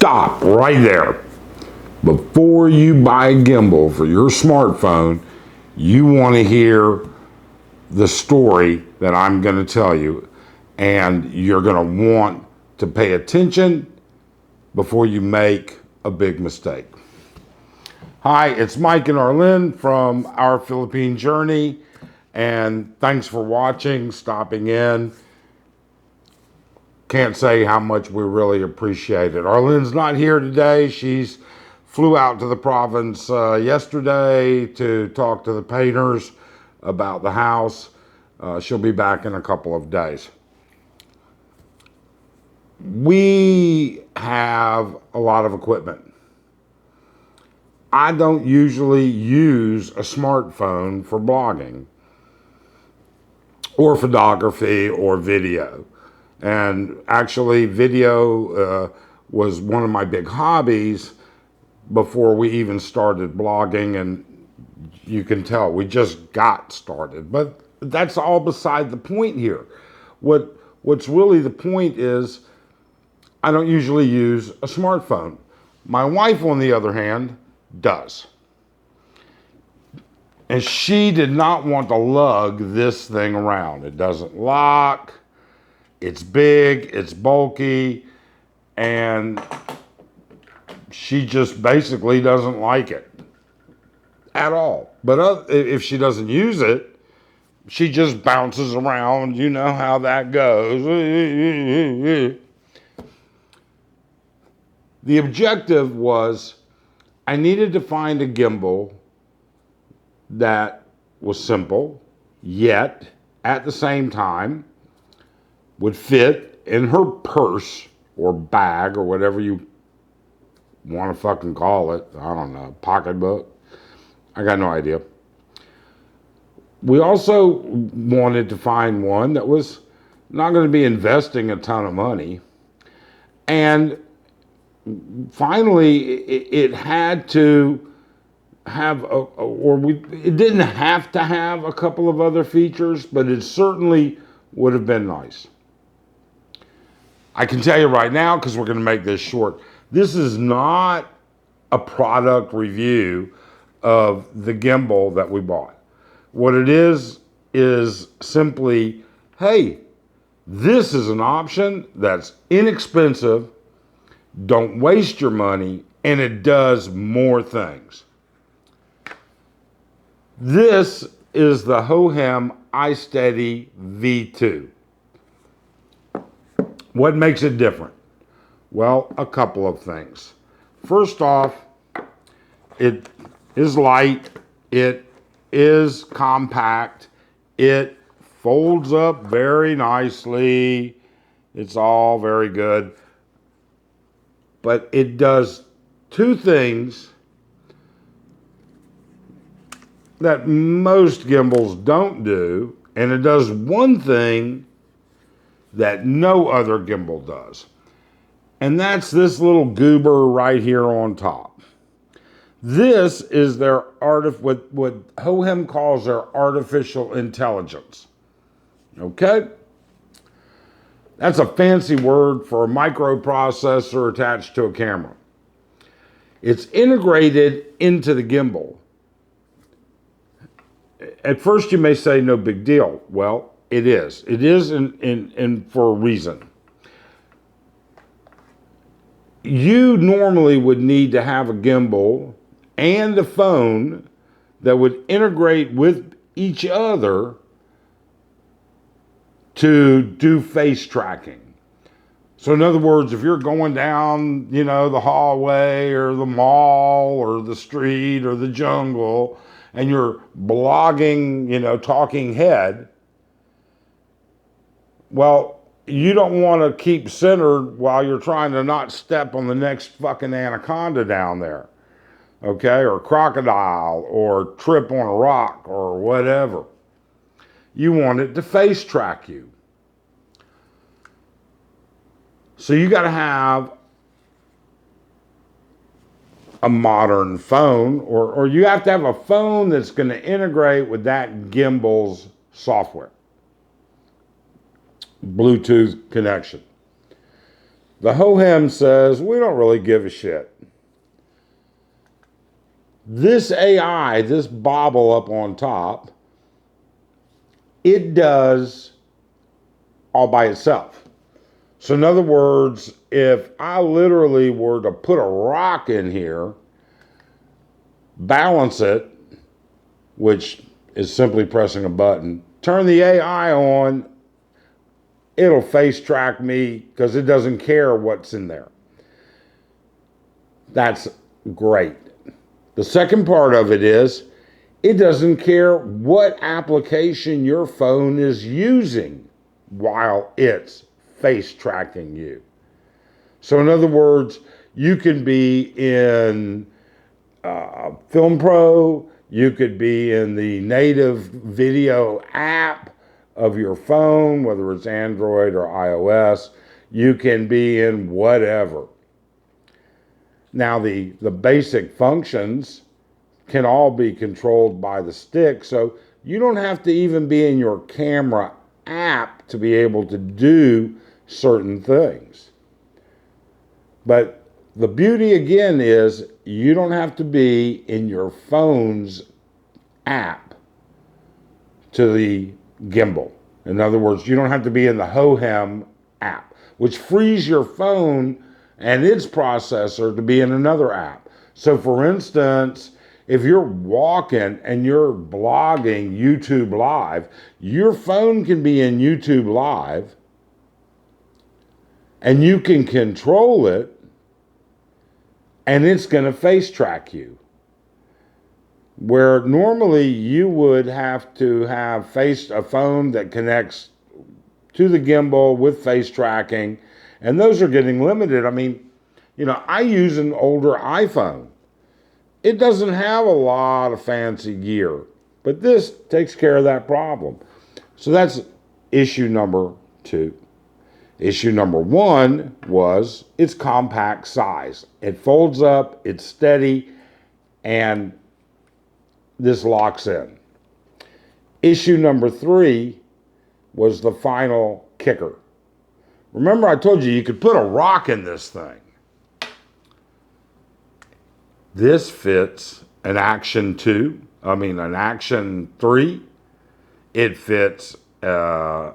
Stop right there. Before you buy a gimbal for your smartphone, you want to hear the story that I'm going to tell you, and you're going to want to pay attention before you make a big mistake. Hi, it's Mike and Arlene from Our Philippine Journey, and thanks for watching, stopping in. Can't say how much we really appreciate it. Arlene's not here today. She's flew out to the province yesterday to talk to the painters about the house. She'll be back in a couple of days. We have a lot of equipment. I don't usually use a smartphone for blogging or photography or video. And actually, video was one of my big hobbies before we even started blogging, and you can tell we just got started. But that's all beside the point here. What's really the point is I don't usually use a smartphone. My wife, on the other hand, does. And she did not want to lug this thing around. It doesn't lock. It's big, it's bulky, and she just basically doesn't like it at all. But if she doesn't use it, she just bounces around. You know how that goes. The objective was I needed to find a gimbal that was simple, yet at the same time would fit in her purse or bag or whatever you want to fucking call it. I don't know, pocketbook. I got no idea. We also wanted to find one that was not going to be investing a ton of money. And finally, it had to have, it didn't have to have a couple of other features, but it certainly would have been nice. I can tell you right now, because we're going to make this short, this is not a product review of the gimbal that we bought. What it is simply, hey, this is an option that's inexpensive, don't waste your money, and it does more things. This is the HoHem iSteady V2. What makes it different? Well, a couple of things. First off, it is light, it is compact, it folds up very nicely, it's all very good, but it does two things that most gimbals don't do, and it does one thing that no other gimbal does. And that's this little goober right here on top. This is their what HoHem calls their artificial intelligence. Okay? That's a fancy word for a microprocessor attached to a camera. It's integrated into the gimbal. At first you may say no big deal. Well, it is. It is in for a reason. You normally would need to have a gimbal and a phone that would integrate with each other to do face tracking. So in other words, if you're going down, the hallway or the mall or the street or the jungle and you're blogging, talking head, well, you don't want to keep centered while you're trying to not step on the next fucking anaconda down there, okay, or crocodile, or trip on a rock, or whatever. You want it to face track you. So you got to have a modern phone, or you have to have a phone that's going to integrate with that gimbal's software. Bluetooth connection. The HoHem says, we don't really give a shit. This AI, this bobble up on top, it does all by itself. So in other words, if I literally were to put a rock in here, balance it, which is simply pressing a button, turn the AI on, it'll face track me because it doesn't care what's in there. That's great. The second part of it is, it doesn't care what application your phone is using while it's face tracking you. So in other words, you can be in Film Pro, you could be in the native video app of your phone, whether it's Android or iOS, you can be in whatever. Now the basic functions can all be controlled by the stick, so you don't have to even be in your camera app to be able to do certain things. But the beauty again is you don't have to be in your phone's app to the gimbal. In other words, you don't have to be in the HoHem app, which frees your phone and its processor to be in another app. So for instance, if you're walking and you're blogging YouTube Live, your phone can be in YouTube Live and you can control it and it's going to face track you. Where normally you would have to have a phone that connects to the gimbal with face tracking, and those are getting limited. I mean, I use an older iPhone. It doesn't have a lot of fancy gear, but this takes care of that problem. So that's issue number 2. Issue number 1 was its compact size. It folds up, it's steady, and this locks in. Issue number 3 was the final kicker. Remember I told you could put a rock in this thing. This fits an Action 3. It fits, for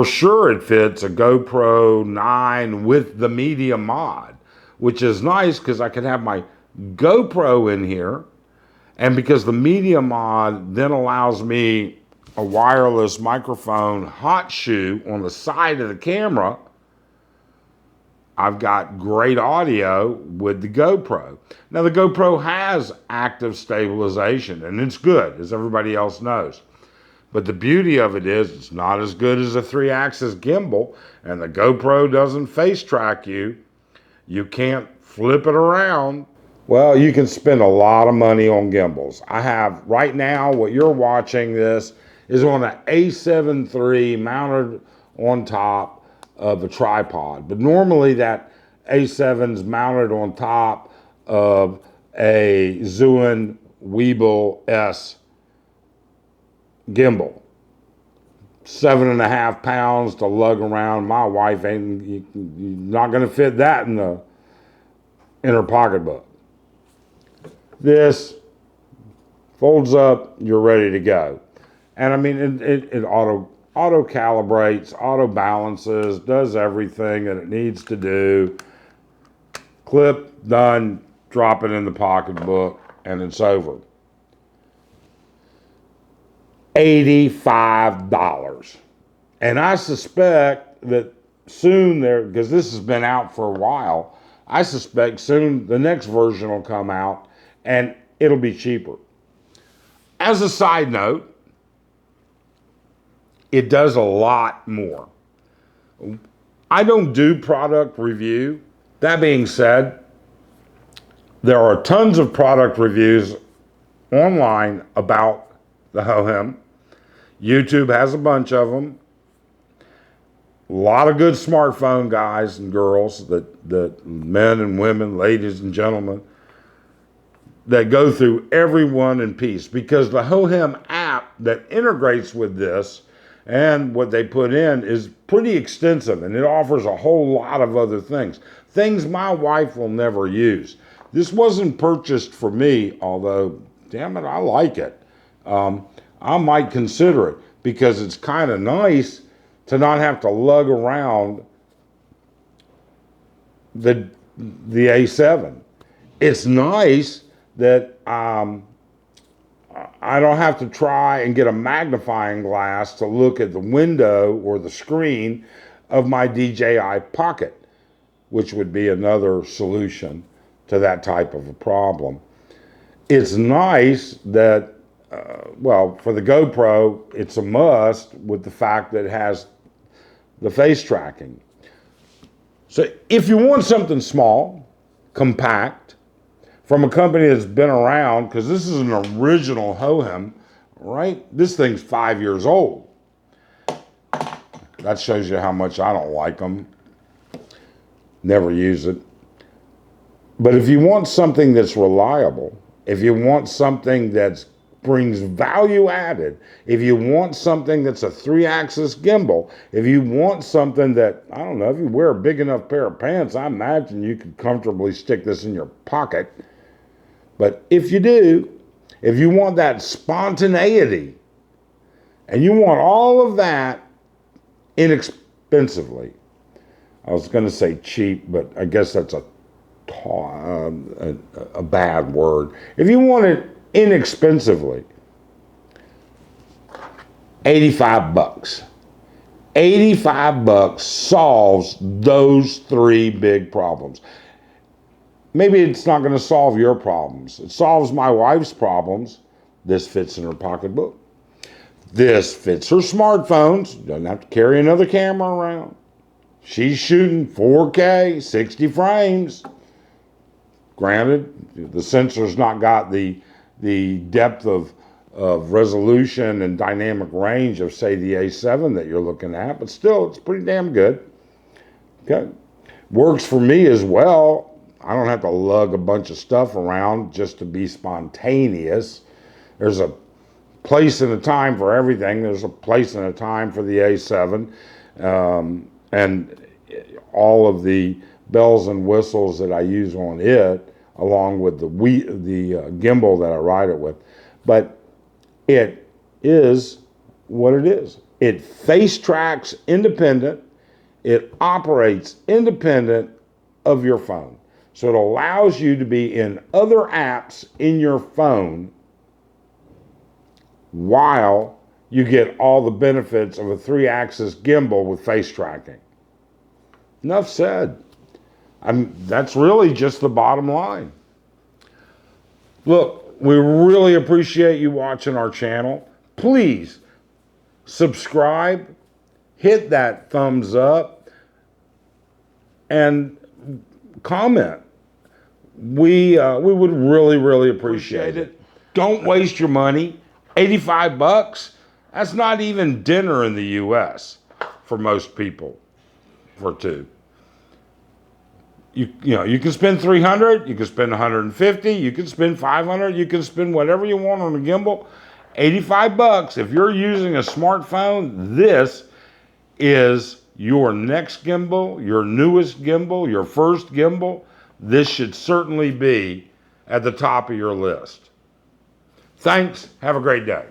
sure it fits a GoPro 9 with the media mod, which is nice because I can have my GoPro in here, and because the media mod then allows me a wireless microphone hot shoe on the side of the camera, I've got great audio with the GoPro. Now the GoPro has active stabilization and it's good, as everybody else knows. But the beauty of it is it's not as good as a 3-axis gimbal, and the GoPro doesn't face track you. You can't flip it around. Well, you can spend a lot of money on gimbals. I have right now, what you're watching this is on an A7 III mounted on top of a tripod. But normally that A7's mounted on top of a Zhiyun Weebill S gimbal. 7.5 pounds to lug around. My wife ain't not gonna fit that in her pocketbook. This folds up, you're ready to go. And I mean, it auto calibrates, auto balances, does everything that it needs to do. Clip, done, drop it in the pocketbook, and it's over. $85. And I suspect that soon because this has been out for a while, I suspect soon the next version will come out and it'll be cheaper. As a side note, it does a lot more. I don't do product review. That being said, there are tons of product reviews online about the HoHem. YouTube has a bunch of them. A lot of good smartphone guys and girls, that men and women, ladies and gentlemen, that go through every one in piece, because the HoHem app that integrates with this, And what they put in is pretty extensive, and it offers a whole lot of other things. Things my wife will never use. This wasn't purchased for me, although, damn it, I like it. I might consider it because it's kind of nice to not have to lug around the A7. It's nice that I don't have to try and get a magnifying glass to look at the window or the screen of my DJI Pocket, which would be another solution to that type of a problem. It's nice that, well, for the GoPro, it's a must with the fact that it has the face tracking. So if you want something small, compact, from a company that's been around, because this is an original HoHem, right? This thing's 5 years old. That shows you how much I don't like them. Never use it. But if you want something that's reliable, if you want something that brings value added, if you want something that's a 3-axis gimbal, if you want something that, I don't know, if you wear a big enough pair of pants, I imagine you could comfortably stick this in your pocket. But if you do, if you want that spontaneity, and you want all of that inexpensively, I was going to say cheap, but I guess that's a bad word. If you want it inexpensively, $85. $85 solves those 3 big problems. Maybe it's not going to solve your problems. It solves my wife's problems. This fits in her pocketbook. This fits her smartphones. Doesn't have to carry another camera around. She's shooting 4K, 60 frames. Granted, the sensor's not got the depth of resolution and dynamic range of, say, the A7 that you're looking at, but still, it's pretty damn good. Okay. Works for me as well. I don't have to lug a bunch of stuff around just to be spontaneous. There's a place and a time for everything. There's a place and a time for the A7. And all of the bells and whistles that I use on it, along with the gimbal that I ride it with. But it is what it is. It face tracks independent. It operates independent of your phone. So it allows you to be in other apps in your phone while you get all the benefits of a 3-axis gimbal with face tracking. Enough said. That's really just the bottom line. Look, we really appreciate you watching our channel. Please subscribe, hit that thumbs up, and comment. We would really appreciate it. Don't waste your money. $85. That's not even dinner in the U.S. for most people for 2. You know, you can spend $300, you can spend $150, you can spend $500, you can spend whatever you want on a gimbal. $85. If you're using a smartphone, this is your next gimbal, your newest gimbal, your first gimbal. This should certainly be at the top of your list. Thanks. Have a great day.